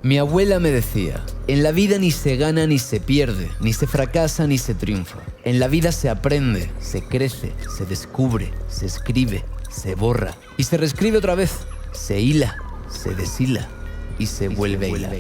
Mi abuela me decía, en la vida ni se gana ni se pierde, ni se fracasa ni se triunfa. En la vida se aprende, se crece, se descubre, se escribe, se borra y se reescribe otra vez. Se hila, se deshila y se vuelve a hilar.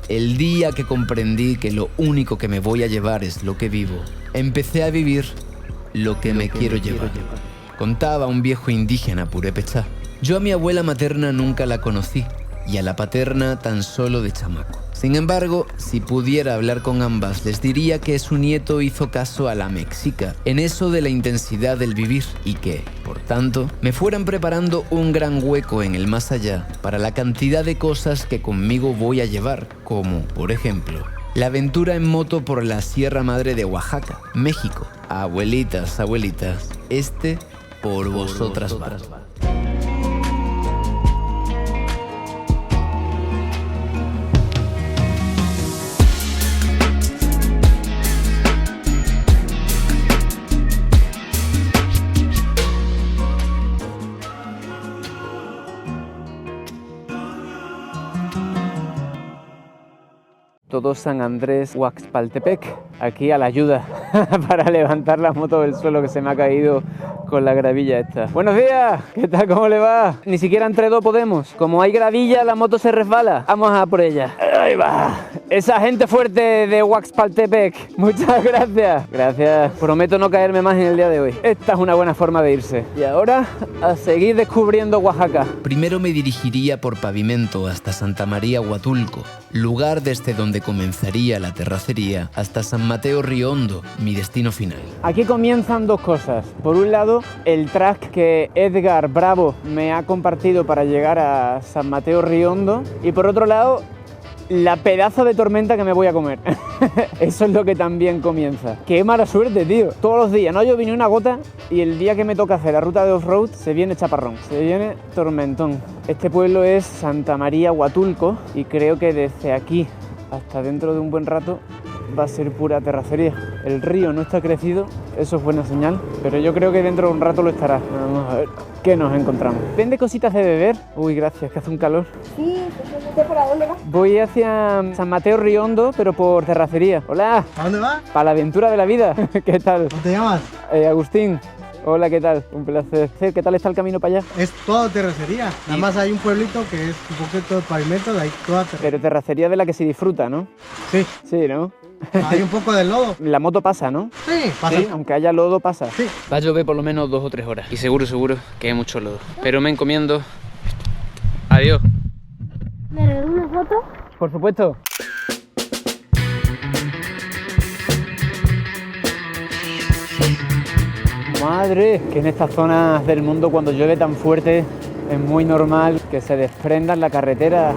El día que comprendí que lo único que me voy a llevar es lo que vivo, empecé a vivir lo que me quiero llevar. Contaba un viejo indígena purépechá. Yo a mi abuela materna nunca la conocí y a la paterna tan solo de chamaco. Sin embargo, si pudiera hablar con ambas, les diría que su nieto hizo caso a la mexica en eso de la intensidad del vivir y que, por tanto, me fueran preparando un gran hueco en el más allá para la cantidad de cosas que conmigo voy a llevar, como, por ejemplo, la aventura en moto por la Sierra Madre de Oaxaca, México. Abuelitas, abuelitas, por vosotras va. Todo San Andrés Huaxpaltepec, aquí a la ayuda para levantar la moto del suelo que se me ha caído con la gravilla esta. Buenos días, ¿qué tal? ¿Cómo le va? Ni siquiera entre dos podemos. Como hay gravilla, la moto se resbala. Vamos a por ella. Ahí va. Esa gente fuerte de Huaxpaltepec. Muchas gracias. Gracias. Prometo no caerme más en el día de hoy. Esta es una buena forma de irse. Y ahora a seguir descubriendo Oaxaca. Primero me dirigiría por pavimento hasta Santa María Huatulco, lugar desde donde comenzaría la terracería, hasta San Mateo Riondo, mi destino final. Aquí comienzan dos cosas. Por un lado, el track que Edgar Bravo me ha compartido para llegar a San Mateo Riondo. Y por otro lado, la pedazo de tormenta que me voy a comer. Eso es lo que también comienza. Qué mala suerte, tío. Todos los días, no llovió ni una gota y el día que me toca hacer la ruta de off-road se viene chaparrón, se viene tormentón. Este pueblo es Santa María Huatulco y creo que desde aquí hasta dentro de un buen rato va a ser pura terracería. El río no está crecido, eso es buena señal, pero yo creo que dentro de un rato lo estará. Vamos a ver qué nos encontramos. ¿Vende cositas de beber? Uy, gracias, que hace un calor. Sí, pues ¿por dónde vas? Voy hacia San Mateo Riondo, pero por terracería. Hola. ¿A dónde vas? Para la aventura de la vida. ¿Qué tal? ¿Cómo te llamas? Agustín. Hola, ¿qué tal? Un placer. ¿Qué tal está el camino para allá? Es todo terracería. Nada más hay un pueblito que es un poquito de pavimento, de ahí toda terracería. Pero terracería de la que se disfruta, ¿no? Sí. Sí, ¿no? Hay un poco de lodo. La moto pasa, ¿no? Sí, pasa. Sí, aunque haya lodo, pasa. Sí. Va a llover por lo menos 2 o 3 horas. Y seguro que hay mucho lodo. Pero me encomiendo. Adiós. ¿Me regalas una foto? Por supuesto. Madre, que en estas zonas del mundo cuando llueve tan fuerte es muy normal que se desprendan la carretera,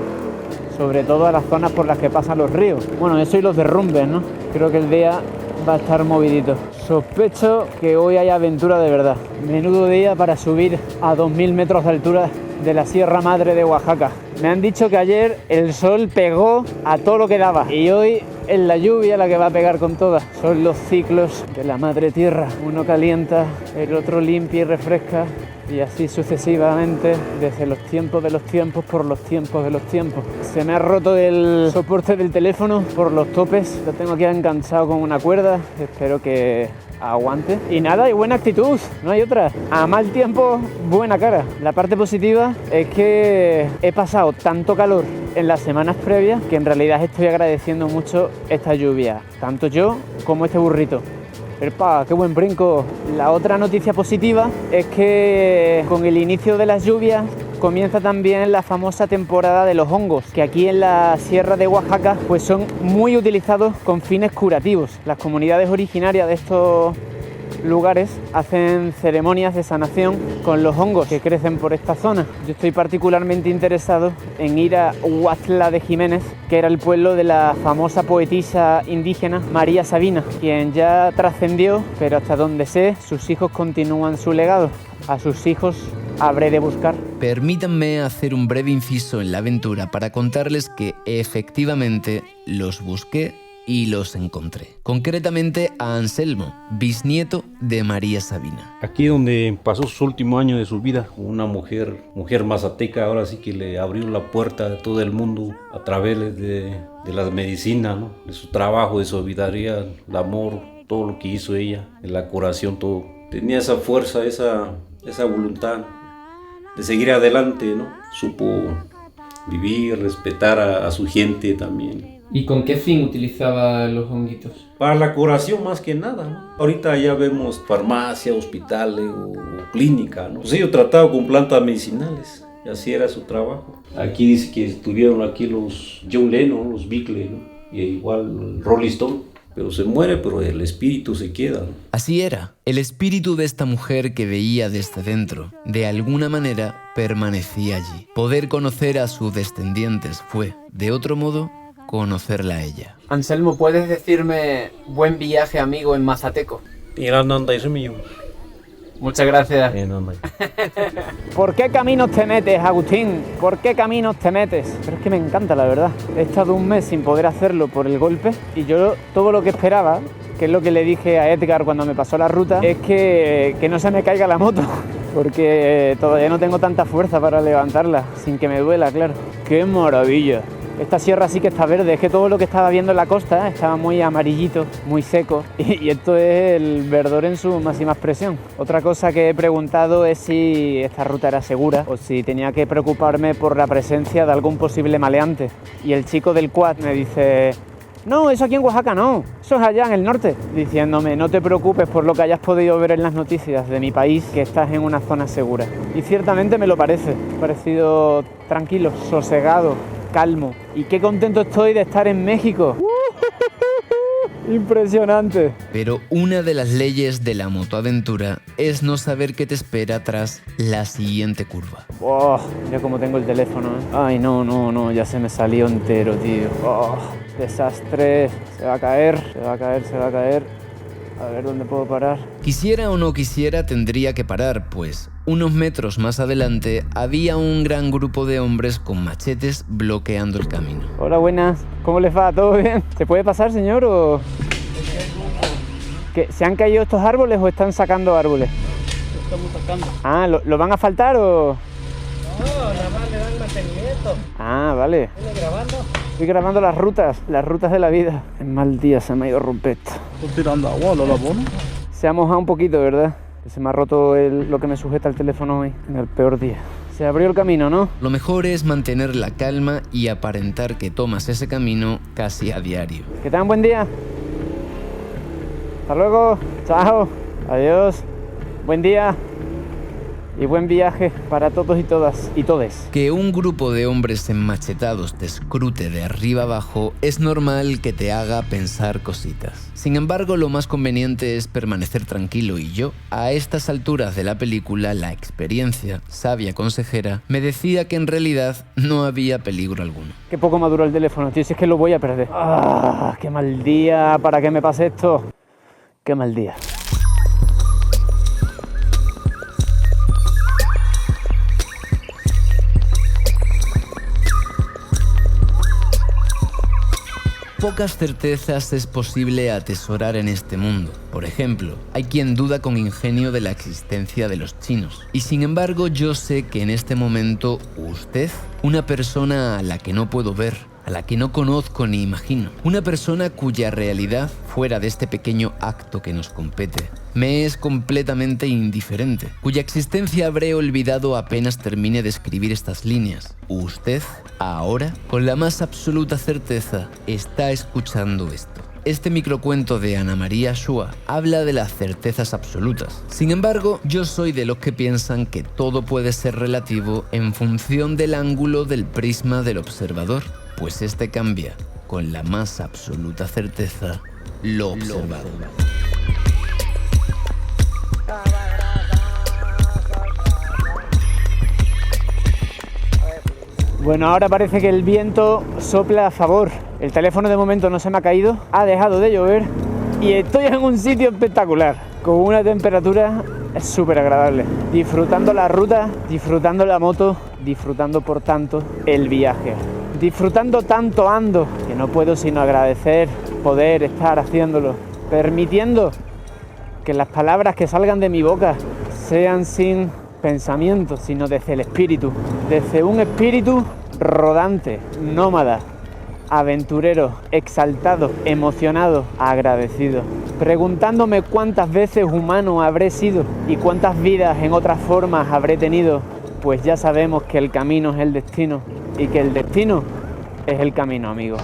sobre todo a las zonas por las que pasan los ríos. Bueno, eso y los derrumbes, ¿no? Creo que el día va a estar movidito. Sospecho que hoy hay aventura de verdad. Menudo día para subir a 2000 metros de altura de la Sierra Madre de Oaxaca. Me han dicho que ayer el sol pegó a todo lo que daba y hoy es la lluvia la que va a pegar con todas. Son los ciclos de la madre tierra. Uno calienta, el otro limpia y refresca y así sucesivamente desde los tiempos de los tiempos por los tiempos de los tiempos. Se me ha roto el soporte del teléfono por los topes. Lo tengo aquí enganchado con una cuerda. Espero que aguante. Y nada, y buena actitud, no hay otra. A mal tiempo, buena cara. La parte positiva es que he pasado tanto calor en las semanas previas que en realidad estoy agradeciendo mucho esta lluvia. Tanto yo como este burrito. ¡Epa! ¡Qué buen brinco! La otra noticia positiva es que con el inicio de las lluvias comienza también la famosa temporada de los hongos, que aquí en la Sierra de Oaxaca pues son muy utilizados con fines curativos. Las comunidades originarias de estos lugares hacen ceremonias de sanación con los hongos que crecen por esta zona. Yo estoy particularmente interesado en ir a Huautla de Jiménez, que era el pueblo de la famosa poetisa indígena María Sabina, quien ya trascendió, pero hasta donde sé, sus hijos continúan su legado. A sus hijos habré de buscar. Permítanme hacer un breve inciso en la aventura para contarles que efectivamente los busqué y los encontré. Concretamente a Anselmo, bisnieto de María Sabina. Aquí donde pasó sus últimos años de su vida, una mujer mazateca, ahora sí que le abrió la puerta a todo el mundo a través de la medicina, ¿no? De su trabajo, de su solidaridad, el amor, todo lo que hizo ella, la curación, todo. Tenía esa fuerza, esa voluntad de seguir adelante, ¿no? Supo vivir, respetar a su gente también. ¿Y con qué fin utilizaba los honguitos? Para la curación más que nada, ¿no? Ahorita ya vemos farmacia, hospitales o clínica, ¿no? Pues ellos trataban con plantas medicinales, y así era su trabajo. Aquí dice que estuvieron aquí los John Lennon, los Beatles, ¿no? Y igual Rolling Stone. Pero se muere, pero el espíritu se queda, ¿no? Así era. El espíritu de esta mujer que veía desde dentro, de alguna manera, permanecía allí. Poder conocer a sus descendientes fue, de otro modo, conocerla a ella. Anselmo, ¿puedes decirme buen viaje, amigo, en mazateco? Muchas gracias. ¿Por qué caminos te metes, Agustín? ¿Por qué caminos te metes? Pero es que me encanta, la verdad. He estado un mes sin poder hacerlo por el golpe y yo todo lo que esperaba, que es lo que le dije a Edgar cuando me pasó la ruta, es que no se me caiga la moto, porque todavía no tengo tanta fuerza para levantarla, sin que me duela, claro. ¡Qué maravilla! Esta sierra sí que está verde, es que todo lo que estaba viendo en la costa estaba muy amarillito, muy seco, y esto es el verdor en su máxima expresión. Otra cosa que he preguntado es si esta ruta era segura o si tenía que preocuparme por la presencia de algún posible maleante. Y el chico del quad me dice: no, eso aquí en Oaxaca no, eso es allá en el norte, diciéndome: no te preocupes por lo que hayas podido ver en las noticias de mi país, que estás en una zona segura. Y ciertamente me lo parece, me ha parecido tranquilo, sosegado, calmo. Y qué contento estoy de estar en México. Impresionante. Pero una de las leyes de la motoaventura es no saber qué te espera tras la siguiente curva. Oh, ya como tengo el teléfono, ¿eh? Ay, no, ya se me salió entero, tío. Oh, desastre. Se va a caer. A ver dónde puedo parar. Quisiera o no quisiera, tendría que parar, pues unos metros más adelante había un gran grupo de hombres con machetes bloqueando el camino. Hola, buenas. ¿Cómo les va? ¿Todo bien? ¿Se puede pasar, señor, o...? ¿Que se han caído estos árboles o están sacando árboles? Estamos sacando. Ah, ¿lo van a faltar o...? No, nada más le dan mantenimiento. Ah, vale. ¿Viene grabando? Estoy grabando las rutas de la vida. En mal día se me ha ido rompeto. ¿Estás tirando agua, lo abono? Se ha mojado un poquito, ¿verdad? Se me ha roto lo que me sujeta el teléfono hoy, en el peor día. Se abrió el camino, ¿no? Lo mejor es mantener la calma y aparentar que tomas ese camino casi a diario. Que tengan buen día. Hasta luego. Chao. Adiós. Buen día. Y buen viaje para todos y todas y todes. Que un grupo de hombres enmachetados te escrute de arriba abajo es normal que te haga pensar cositas. Sin embargo, lo más conveniente es permanecer tranquilo y yo, a estas alturas de la película, la experiencia, sabia consejera, me decía que en realidad no había peligro alguno. Qué poco maduro el teléfono, tío, si es que lo voy a perder. ¡Ah! ¡Qué mal día! ¿Para qué me pase esto? ¡Qué mal día! Pocas certezas es posible atesorar en este mundo. Por ejemplo, hay quien duda con ingenio de la existencia de los chinos. Y sin embargo, yo sé que en este momento usted, una persona a la que no puedo ver, a la que no conozco ni imagino, una persona cuya realidad, fuera de este pequeño acto que nos compete, me es completamente indiferente, cuya existencia habré olvidado apenas termine de escribir estas líneas. Usted, ahora, con la más absoluta certeza, está escuchando esto. Este microcuento de Ana María Shua habla de las certezas absolutas. Sin embargo, yo soy de los que piensan que todo puede ser relativo en función del ángulo del prisma del observador, pues este cambia, con la más absoluta certeza, lo observado. Bueno, ahora parece que el viento sopla a favor. El teléfono de momento no se me ha caído, ha dejado de llover y estoy en un sitio espectacular, con una temperatura súper agradable. Disfrutando la ruta, disfrutando la moto, disfrutando por tanto el viaje. Disfrutando tanto ando que no puedo sino agradecer poder estar haciéndolo, permitiendo que las palabras que salgan de mi boca sean sin pensamiento, sino desde el espíritu, desde un espíritu rodante, nómada, aventurero, exaltado, emocionado, agradecido, preguntándome cuántas veces humano habré sido y cuántas vidas en otras formas habré tenido, pues ya sabemos que el camino es el destino y que el destino es el camino, amigo.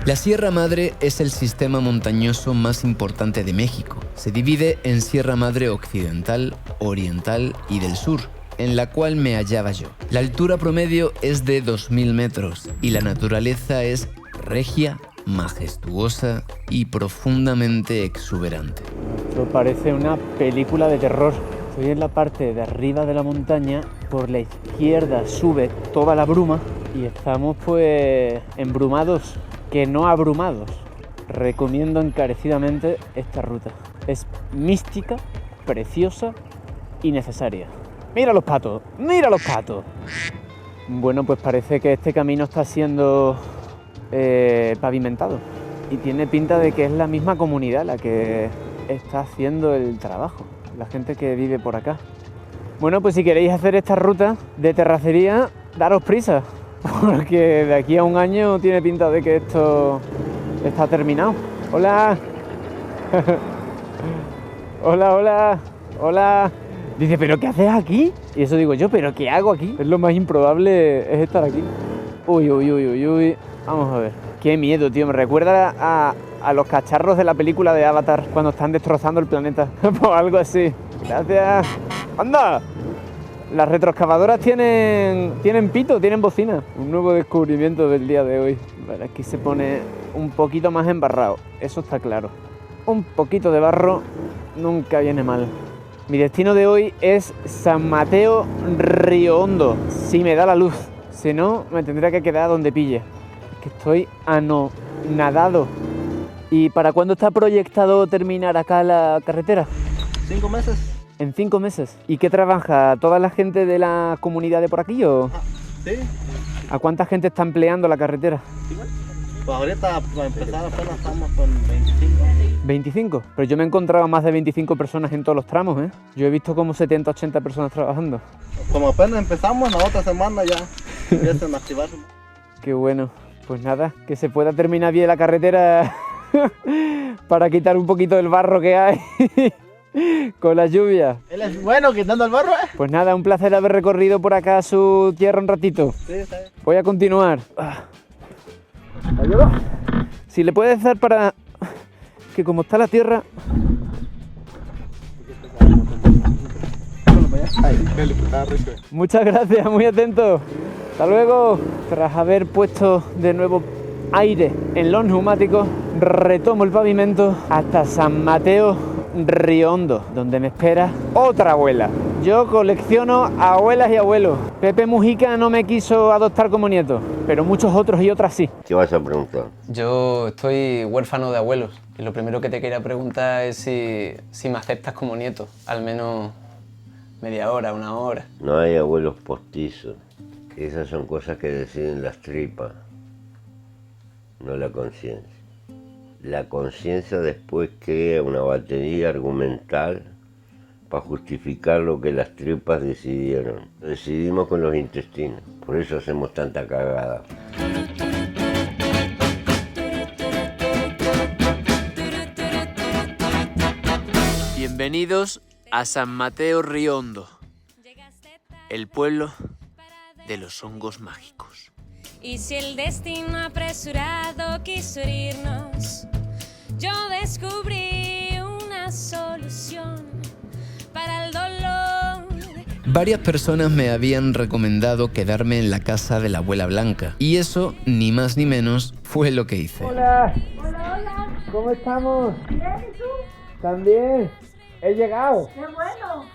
La Sierra Madre es el sistema montañoso más importante de México. Se divide en Sierra Madre Occidental, Oriental y del Sur, en la cual me hallaba yo. La altura promedio es de 2000 metros y la naturaleza es regia, majestuosa y profundamente exuberante. Esto parece una película de terror. Estoy en la parte de arriba de la montaña, por la izquierda sube toda la bruma y estamos pues embrumados, que no abrumados. Recomiendo encarecidamente esta ruta. Es mística, preciosa y necesaria. ¡Mira los patos! ¡Mira los patos! Bueno, pues parece que este camino está siendo pavimentado y tiene pinta de que es la misma comunidad la que está haciendo el trabajo, la gente que vive por acá. Bueno, pues si queréis hacer esta ruta de terracería, daros prisa, porque de aquí a un año tiene pinta de que esto está terminado. ¡Hola! ¡Hola, hola! ¡Hola! Dice, ¿pero qué haces aquí? Y eso digo yo, ¿pero qué hago aquí? Es lo más improbable, es estar aquí. Uy, uy, uy, uy, uy. Vamos a ver. Qué miedo, tío. Me recuerda a los cacharros de la película de Avatar, cuando están destrozando el planeta. Pues algo así. Gracias. ¡Anda! Las retroexcavadoras tienen pito, tienen bocina. Un nuevo descubrimiento del día de hoy. Vale, aquí se pone un poquito más embarrado, eso está claro. Un poquito de barro nunca viene mal. Mi destino de hoy es San Mateo Río Hondo, si me da la luz. Si no, me tendría que quedar donde pille. Es que estoy anonadado. ¿Y para cuándo está proyectado terminar acá la carretera? 5 meses. En 5 meses. ¿Y qué trabaja? ¿Toda la gente de la comunidad de por aquí o...? Sí. ¿A cuánta gente está empleando la carretera? Pues ahorita, para empezar, apenas estamos con 25. 25. Pero yo me he encontrado más de 25 personas en todos los tramos, ¿eh? Yo he visto como 70, 80 personas trabajando. Como apenas empezamos, la otra semana ya empiezan a activarse. Qué bueno. Pues nada, que se pueda terminar bien la carretera para quitar un poquito del barro que hay con la lluvia. Él es bueno quitando el barro, ¿eh? Pues nada, un placer haber recorrido por acá su tierra un ratito. Sí, está bien. Voy a continuar. ¿Ayuda? Si le puedes dar para que como está la tierra... Muchas gracias, muy atento. Hasta luego. Tras haber puesto de nuevo aire en los neumáticos, retomo el pavimento hasta San Mateo Río Hondo, donde me espera otra abuela. Yo colecciono abuelas y abuelos. Pepe Mujica no me quiso adoptar como nieto, pero muchos otros y otras sí. ¿Qué vas a preguntar? Yo estoy huérfano de abuelos y lo primero que te quería preguntar es si me aceptas como nieto, al menos media hora, una hora. No hay abuelos postizos. Esas son cosas que deciden las tripas, no la conciencia. La conciencia después crea una batería argumental para justificar lo que las tripas decidieron. Decidimos con los intestinos, por eso hacemos tanta cagada. Bienvenidos a San Mateo Río Hondo, el pueblo de los hongos mágicos. Y si el destino apresurado quiso herirnos, yo descubrí una solución para el dolor. Varias personas me habían recomendado quedarme en la casa de la abuela Blanca, y eso, ni más ni menos, fue lo que hice. Hola, Hola, hola. ¿cómo estamos? Bien, ¿y tú? También, he llegado. Qué bueno.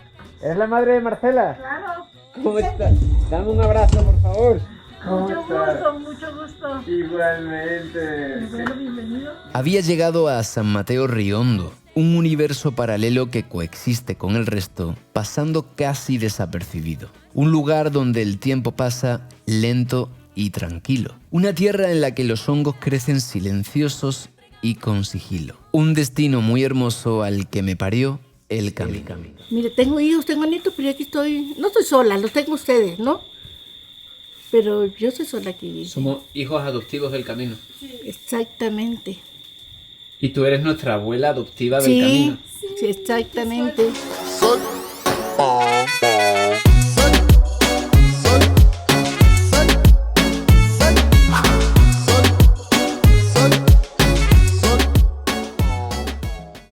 ¿Eres la madre de Marcela? Claro. ¿Cómo estás? Dame un abrazo, por favor. Mucho gusto, mucho gusto. Igualmente. Bueno, bienvenido. Había llegado a San Mateo Río Hondo, Un universo paralelo que coexiste con el resto, pasando casi desapercibido. Un lugar donde el tiempo pasa lento y tranquilo. Una tierra en la que los hongos crecen silenciosos y con sigilo. Un destino muy hermoso al que me parió el camino. Mire, tengo hijos, tengo nietos, pero aquí estoy, no estoy sola, los tengo ustedes, ¿no? Pero yo soy sola aquí. Somos hijos adoptivos del camino. Exactamente. Y tú eres nuestra abuela adoptiva del camino. Sí, exactamente. Soy